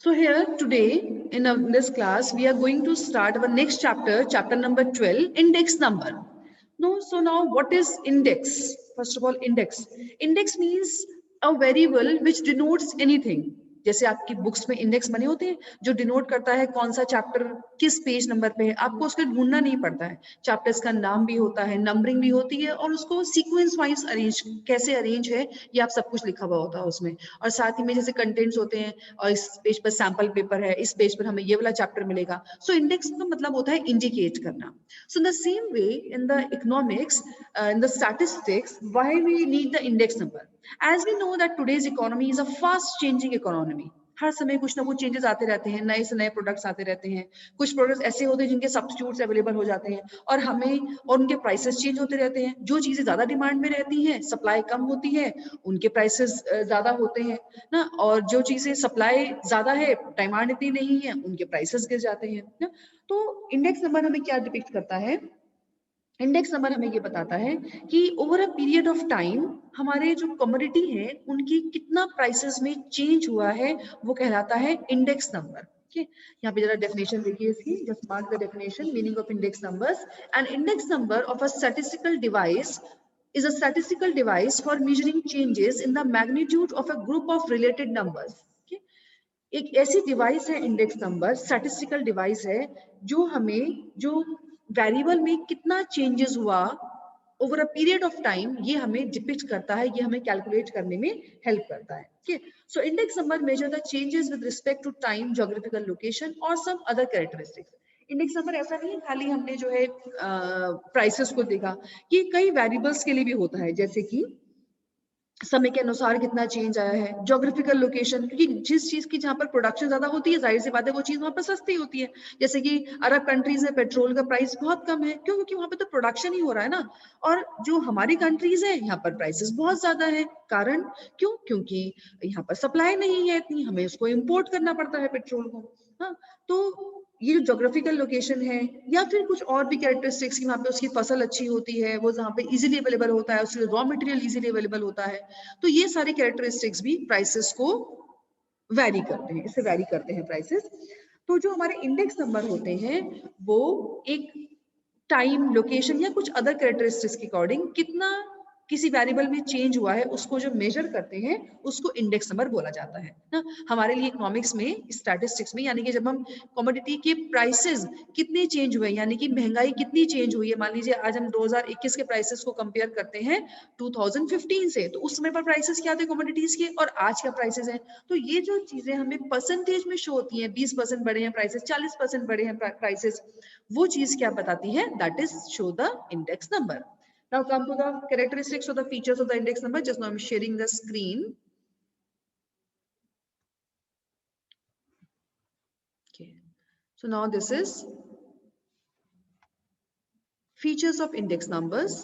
So here today in this class, we are going to start our next chapter, chapter number 12, index number. No, so now what is index? First of all, index. Index means a variable which denotes anything. जैसे आपकी books में index बने होते हैं जो denote करता है कौन सा चैप्टर किस पेज नंबर पे है, आपको उसको ढूंढना नहीं पड़ता है। चैप्टर्स का नाम भी होता है, नंबरिंग भी होती है और उसको सीक्वेंस वाइज अरेंज कैसे अरेंज है ये आप सब कुछ लिखा हुआ होता है उसमें। और साथ ही में जैसे कंटेंट्स होते हैं और इस पेज पर सैंपल पेपर है, इस पेज पर हमें ये वाला चैप्टर मिलेगा। सो इंडेक्स का मतलब होता है इंडिकेट करना। So in the same way in the economics, in the statistics, why we need the index number? As we know that today's economy is a fast changing economy. हर समय कुछ ना कुछ changes आते रहते हैं, नए से नए प्रोडक्ट्स आते रहते हैं। कुछ प्रोडक्ट्स ऐसे होते हैं जिनके सब्स्टिट्यूट्स अवेलेबल हो जाते हैं और हमें और उनके प्राइसेस चेंज होते रहते हैं। जो चीजें ज्यादा डिमांड में रहती हैं, सप्लाई कम होती है, उनके प्राइसेस ज्यादा होते हैं ना, और जो चीजें सप्लाई ज्यादा है, डिमांड इतनी नहीं है, उनके प्राइसेस गिर जाते हैं ना। तो इंडेक्स नंबर हमें क्या डिपिक्ट करता है? इंडेक्स नंबर हमें ये बताता है कि over a period of time हमारे जो कमोडिटी है उनकी कितना प्राइसेस में चेंज हुआ है, वो कहलाता है इंडेक्स नंबर। ठीक है, यहाँ पे जरा डेफिनेशन देखिए इसकी, just mark the definition, meaning of index numbers. An index number of a statistical device is a statistical device for measuring changes in the magnitude of a group of related numbers. Okay? एक ऐसी device है index number, statistical device है जो हमें जो variable में कितना changes हुआ over a period of time ये हमें डिपिक्ट करता है, ये हमें कैलकुलेट करने में हेल्प करता है। ठीक है, so index number measure the changes with respect to time, geographical location और some other characteristics. Index number ऐसा नहीं है खाली हमने जो है प्राइसेस को देखा, ये कई वेरिएबल्स के लिए भी होता है, जैसे कि समय के अनुसार कितना चेंज आया है, ज्योग्राफिकल लोकेशन, क्योंकि जिस चीज की जहां पर प्रोडक्शन ज्यादा होती है जाहिर सी बात है वो चीज वहां पर सस्ती होती है। जैसे कि अरब कंट्रीज में पेट्रोल का प्राइस बहुत कम है, क्यों? क्योंकि वहां पे तो प्रोडक्शन ही हो रहा है ना। और जो हमारी कंट्रीज है यहाँ पर प्राइसेस बहुत ज्यादा है, कारण क्यों? क्योंकि यहाँ पर सप्लाई नहीं है इतनी, हमें उसको इम्पोर्ट करना पड़ता है पेट्रोल को। हाँ, तो ये जो ज्योग्राफिकल लोकेशन है या फिर कुछ और भी कैरेक्टरिस्टिक्स की, वहां पे उसकी फसल अच्छी होती है, वो जहाँ पे इजीली अवेलेबल होता है, उसके रॉ मटेरियल इजीली अवेलेबल होता है, तो ये सारे कैरेक्टरिस्टिक्स भी प्राइसेस को वैरी करते हैं, इससे वैरी करते हैं प्राइसेस। तो जो हमारे इंडेक्स नंबर होते हैं वो एक टाइम, लोकेशन या कुछ अदर कैरेक्टरिस्टिक्स के अकॉर्डिंग कितना किसी वेरिएबल में चेंज हुआ है उसको जो मेजर करते हैं उसको इंडेक्स नंबर बोला जाता है ना। हमारे लिए इकोनॉमिक्स में, स्टैटिस्टिक्स में, यानी कि जब हम कमोडिटी के प्राइसेस कितने चेंज हुए, यानी कि महंगाई कितनी चेंज हुई है, मान लीजिए आज हम 2021 के प्राइसेस को कंपेयर करते हैं 2015 से, तो उस समय पर प्राइसेस क्या थे कमोडिटीज के और आज का प्राइसेस है, तो ये जो चीजें हमें परसेंटेज में शो होती हैं, 20% बढ़े हैं प्राइसेस, 40% बढ़े हैं प्राइसेस, वो चीज क्या बताती है? That is show the index number. Now come to the characteristics of the features of the index number. Just now I'm sharing the screen. Okay. So now this is features of index numbers.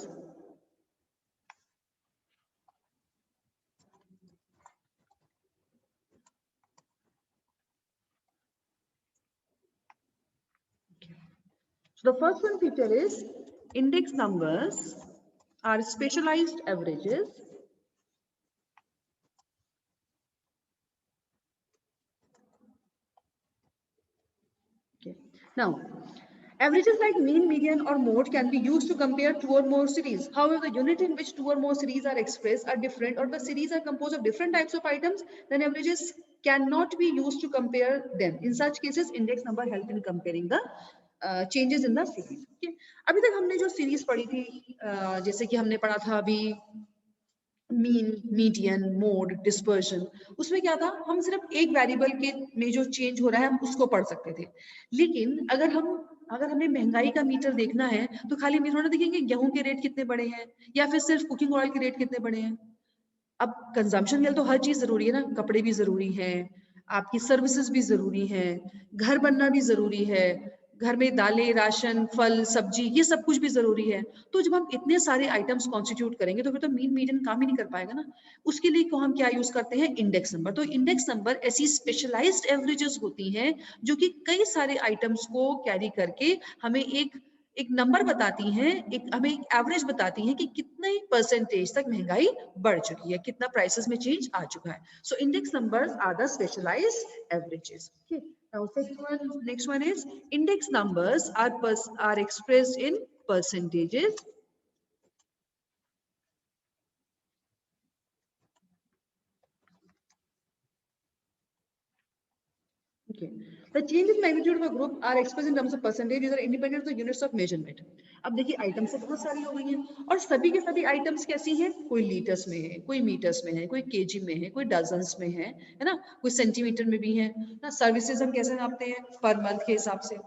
Okay. So the first one feature is index numbers are specialized averages Now, averages like mean, median, or mode can be used to compare two or more series. However, the unit in which two or more series are expressed are different, or the series are composed of different types of items, then averages cannot be used to compare them. In such cases, index number help in comparing the changes in the series. Okay? अभी तक हमने जो series पढ़ी थी, जैसे कि हमने पढ़ा था अभी मीन, मीडियन, मोड, डिस्पर्शन, उसमें क्या था, हम सिर्फ एक वेरिएबल के में जो चेंज हो रहा है हम उसको पढ़ सकते थे। लेकिन अगर हमें महंगाई का मीटर देखना है तो खाली हम थोड़ा देखेंगे गेहूं के रेट कितने बढ़े हैं या फिर सिर्फ कुकिंग ऑयल के रेट कितने बढ़े हैं। अब कंजम्पशन के लिए तो हर चीज जरूरी है ना, कपड़े भी जरूरी है, आपकी सर्विसेज भी जरूरी है, घर बनना भी जरूरी है, घर में दालें, राशन, फल, सब्जी, ये सब कुछ भी जरूरी है। तो जब हम इतने सारे आइटम्स कॉन्स्टिट्यूट करेंगे तो फिर तो मीन मीडियन काम ही नहीं कर पाएगा ना। उसके लिए को हम क्या यूज करते हैं? Index number. तो इंडेक्स नंबर ऐसी स्पेशलाइज्ड एवरेजेस होती हैं जो कि कई सारे आइटम्स को कैरी करके हमें एक एक नंबर बताती हैं, एक हमें एक एवरेज बताती हैं कि कितने परसेंटेज तक महंगाई बढ़ चुकी है, कितना प्राइसेस में चेंज आ चुका है. So index numbers are the specialised averages. Okay, now next one is index numbers are expressed in percentages. Okay. The change in magnitude of a group are expressed in terms of percentages are independent of the units of measurement. अब देखिए items तो बहुत सारी हो गई हैं और सभी के सभी आइटम्स कैसी हैं, कोई लीटर्स में है, कोई मीटर्स में है, कोई केजी में है, कोई डजन्स में है ना, कोई सेंटीमीटर में भी है ना. सर्विसेज हम कैसे नापते हैं, पर मंथ के हिसाब से.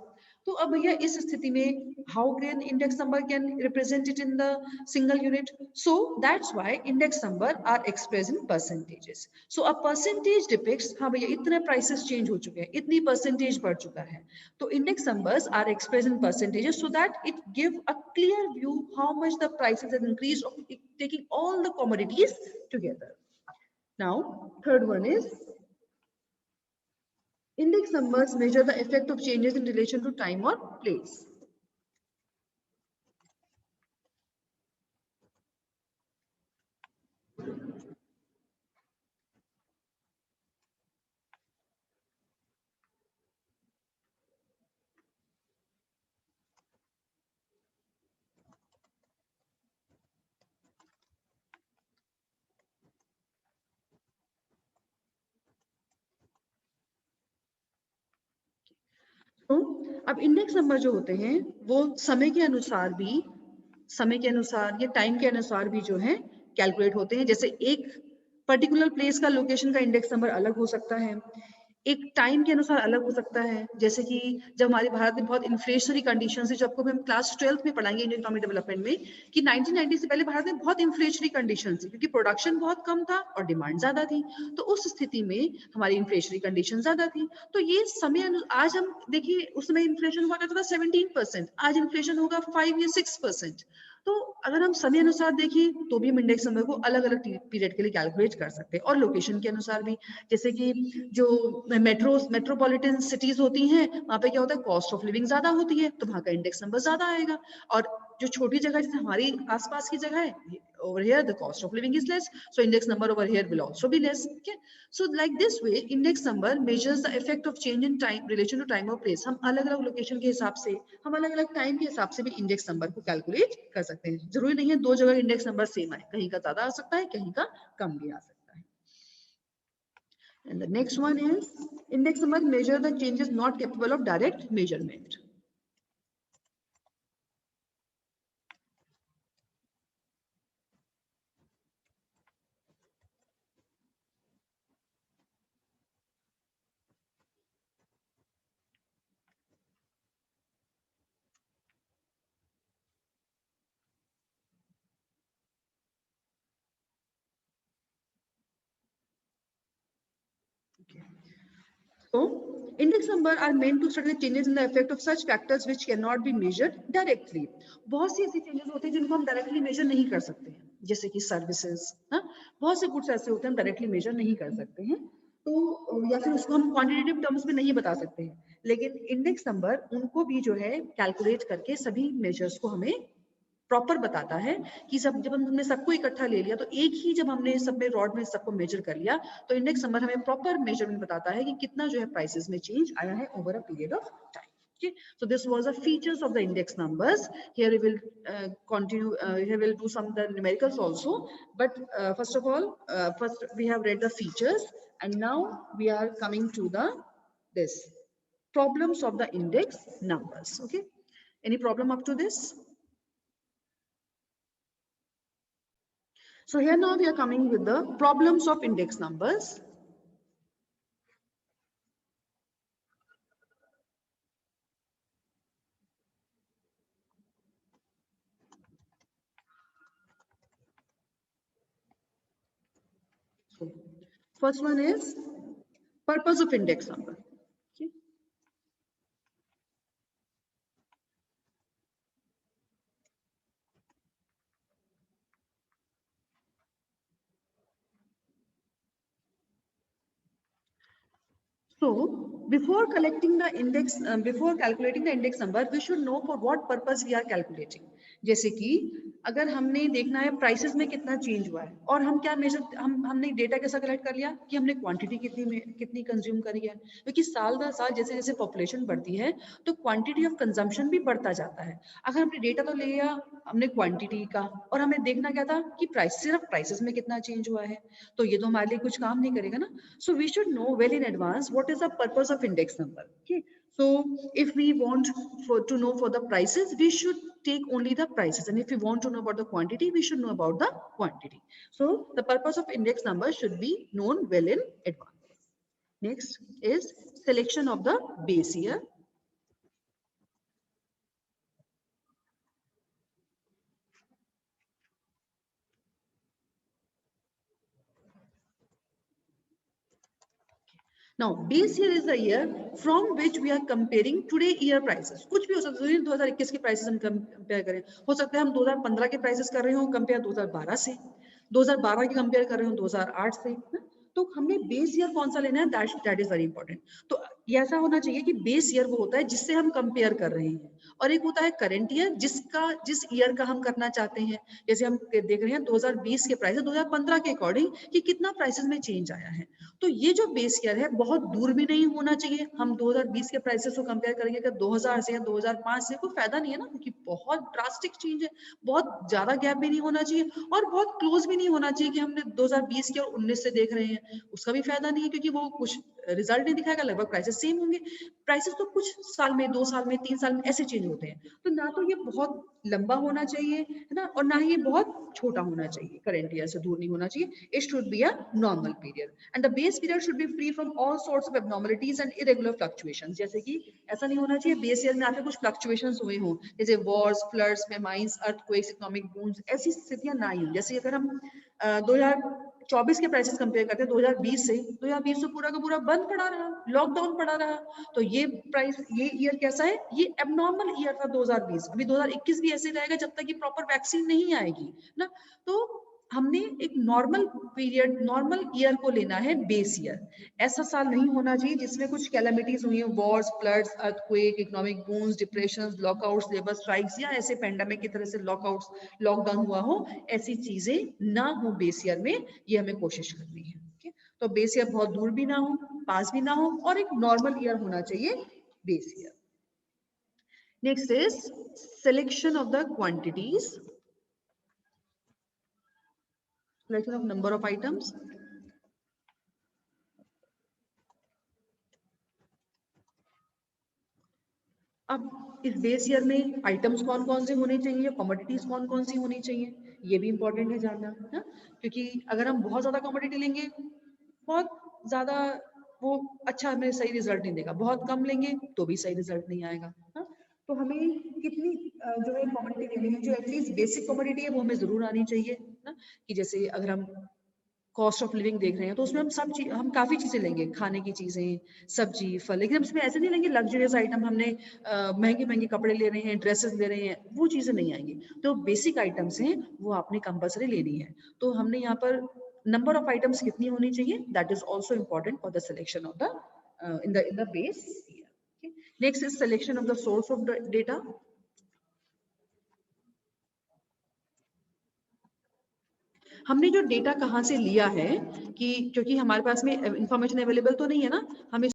तो अब भैया इस स्थिति में how can index number can represent it in the single unit. So that's why index number are express in percentages. So a percentage depicts, हाँ भैया इतने प्राइसेस चेंज हो चुके हैं, इतनी परसेंटेज बढ़ चुका है, तो index numbers are express in percentages so that it give a clear view how much the prices have increased of taking all the commodities together. Now third one is index numbers measure the effect of changes in relation to time or place. तो अब index number जो होते हैं वो समय के अनुसार भी, समय के अनुसार या टाइम के अनुसार भी जो है कैलकुलेट होते हैं. जैसे एक पर्टिकुलर प्लेस का लोकेशन का इंडेक्स नंबर अलग हो सकता है, एक टाइम के अनुसार अलग हो सकता है. जैसे कि जब हमारे भारत में बहुत इन्फ्लेशनरी कंडीशन है, जो आपको हम क्लास 12th में पढ़ाएंगे इंडियन इकोनॉमिक डेवलपमेंट में, कि 1990 से पहले भारत में बहुत इन्फ्लेशनरी कंडीशन थी क्योंकि प्रोडक्शन बहुत कम था और डिमांड ज्यादा थी. तो उस स्थिति में हमारी इन्फ्लेशनरी कंडीशन ज्यादा थी. तो ये समय आज हम देखिए उस समय इन्फ्लेशन हुआ करता था 17%, आज इन्फ्लेशन होगा 5 या 6%. तो अगर हम समय अनुसार देखें तो भी हम इंडेक्स नंबर को अलग अलग पीरियड के लिए कैलकुलेट कर सकते हैं और लोकेशन के अनुसार भी. जैसे कि जो मेट्रोपॉलिटन सिटीज होती हैं वहां पे क्या होता है, कॉस्ट ऑफ लिविंग ज्यादा होती है तो वहां का इंडेक्स नंबर ज्यादा आएगा. और जो छोटी जगह जैसे हमारी आसपास की जगह है, over here the cost of living is less, so index number over here will also be less. Okay, so like this way index number measures the effect of change in time relation to time or place. हम अलग अलग location के हिसाब से, हम अलग अलग time के हिसाब से भी इंडेक्स नंबर को कैलकुलेट कर सकते हैं. जरूरी नहीं है दो जगह इंडेक्स नंबर सेम आए, कहीं का ज्यादा आ सकता है, कहीं का कम भी आ सकता है. And the next one is index number measure the changes not capable of direct measurement. Okay. So, index number are meant to study the changes in the effect of such factors which cannot be measured directly. बहुत सी ऐसी changes होते हैं जिनको हम directly measure नहीं कर सकते हैं, जैसे कि services, हाँ, बहुत से goods ऐसे होते हैं हम directly measure नहीं कर सकते हैं. तो या फिर उसको हम quantitative terms में नहीं बता सकते हैं, लेकिन index number उनको भी जो है calculate करके सभी measures को हमें प्रॉपर बताता है कि सब जब हमने सबको इकट्ठा ले लिया तो एक ही जब हमने सब में रॉड में सबको मेजर कर लिया तो इंडेक्स नंबर हमें प्रॉपर मेजरमेंट बताता है कि कितना जो है प्राइसेस में चेंज आया है over a period of time. Okay, so this was the features of the index numbers. Here we will continue. Here we'll do some of the numericals also. But first of all, first we have read the features, and now we are coming to the this problems of the index numbers. Okay, any problem up to this? So here now we are coming with the problems of index numbers. So first one is purpose of index number. Okay. So before collecting the index, before calculating the index number, we should know for what purpose we are calculating. जैसे कि अगर हमने देखना है prices में कितना change हुआ है, और हम क्या मेजर, हमने डेटा कैसा कलेक्ट कर लिया कि हमने क्वांटिटी कितनी कंज्यूम करी है, क्योंकि साल दर साल जैसे जैसे पॉपुलेशन बढ़ती है तो क्वांटिटी ऑफ कंजम्पशन भी बढ़ता जाता है। अगर हमने डेटा तो ले लिया हमने क्वांटिटी का, और हमें देखना क्या था कि प्राइस, सिर्फ प्राइसेस में कितना चेंज हुआ है, तो ये तो हमारे लिए कुछ काम नहीं करेगा ना। So we should know well in advance what is the purpose of index number. Okay. So if we want to know for the prices, we should take only the prices, and if we want to know about the quantity, we should know about the quantity. So the purpose of index number should be known well in advance. Next is selection of the base year. Now, base year is the year from which we are comparing today year prices. कुछ भी हो सकता है, 2021 के prices हम compare करें, हो सकता है हम 2015 के प्राइसेस कर रहे हो कंपेयर 2012 से, 2012 के कंपेयर कर रहे हो 2008 से, तो हमने बेस ईयर कौन सा लेना है, दैट इज वेरी इंपॉर्टेंट। तो ऐसा होना चाहिए कि बेस ईयर वो होता है जिससे हम कंपेयर कर रहे हैं, और एक होता है करंट ईयर जिस ईयर का हम करना चाहते हैं। जैसे हम देख रहे हैं 2020 के प्राइसेस 2015 के अकॉर्डिंग कि कितना प्राइसेस में चेंज आया है। तो ये जो बेस ईयर है बहुत दूर भी नहीं होना चाहिए। हम 2020 के प्राइसेस को कंपेयर करेंगे अगर 2000 से या 2005 से, कोई फायदा नहीं है ना, क्योंकि बहुत ड्रास्टिक चेंज है। बहुत ज्यादा गैप भी नहीं होना चाहिए और बहुत क्लोज भी नहीं होना चाहिए कि हमने 2020 के और 19 से देख रहे हैं, उसका भी फायदा नहीं है, क्योंकि वो कुछ रिजल्ट नहीं दिखाएगा, लगभग प्राइसेस सेम होंगे। प्राइसेस तो कुछ साल में, 2 साल में, 3 साल में ऐसे चेंज होते हैं। तो ना तो ये बहुत लंबा होना चाहिए, है ना, और ना ही ये बहुत छोटा होना चाहिए, करंट ईयर से दूर नहीं होना चाहिए। It should be a normal period, and the base period should be free from all sorts of abnormalities and irregular fluctuations. जैसे कि ऐसा नहीं होना चाहिए बेस ईयर में आके कुछ फ्लक्चुएशंस हुए हों, जैसे Wars, floods, famines, earthquakes, economic बूम्स, ऐसी स्थितियां ना ही। जैसे अगर हम 2024 के प्राइसेस कंपेयर करते हैं 2020 से, 2020 तो पूरा का पूरा बंद पड़ा रहा, लॉकडाउन पड़ा रहा, तो ये प्राइस, ये ईयर कैसा है, ये एबनॉर्मल ईयर था 2020। अभी 2021 भी ऐसे रहेगा जब तक कि प्रॉपर वैक्सीन नहीं आएगी ना। तो हमने एक नॉर्मल पीरियड, नॉर्मल ईयर को लेना है बेस ईयर। ऐसा साल नहीं होना चाहिए जिसमें कुछ कैलेमिटीज हुई हैं, Wars, floods, earthquake, economic बूम्स, depressions, lockouts, labour strikes, या ऐसे पेंडेमिक की तरह से लॉकआउट्स, लॉकडाउन हुआ हो, ऐसी चीजें ना हो बेस ईयर में, ये हमें कोशिश करनी है। okay? तो बेस ईयर बहुत दूर भी ना हो, पास भी ना हो, और एक नॉर्मल ईयर होना चाहिए base year. Next is selection of the quantities, selection of number of items. अब इस बेस ईयर में आइटम्स कौन कौन से होने चाहिए, कमोडिटीज कौन कौन सी होनी चाहिए, ये भी इंपॉर्टेंट है जानना, है? क्योंकि अगर हम बहुत ज्यादा कमोडिटी लेंगे, बहुत ज्यादा वो अच्छा हमें सही रिजल्ट नहीं देगा, बहुत कम लेंगे तो भी सही रिजल्ट नहीं आएगा, है? तो हमें कितनी जो है कमोडिटी लेनी है, जो एटलीस्ट बेसिक कमोडिटी है वो हमें जरूर आनी चाहिए ना। कि जैसे अगर हम कॉस्ट ऑफ लिविंग देख रहे हैं तो उसमें हम काफी चीजें लेंगे, खाने की चीजें, सब्जी, फल, लेकिन हम इसमें ऐसे नहीं लेंगे लग्जरियस आइटम, हमने महंगे महंगे कपड़े ले रहे हैं, ड्रेसेस ले रहे हैं, वो चीजें नहीं आएंगी। तो बेसिक आइटम्स हैं वो आपने कंपल्सरी लेनी है। तो हमने यहाँ पर नंबर ऑफ आइटम्स कितनी होनी चाहिए, that is also important for the selection of the in the base year. Next is selection of the source of data. हमने जो डेटा कहाँ से लिया है, कि क्योंकि हमारे पास में इंफॉर्मेशन अवेलेबल तो नहीं है ना, हमें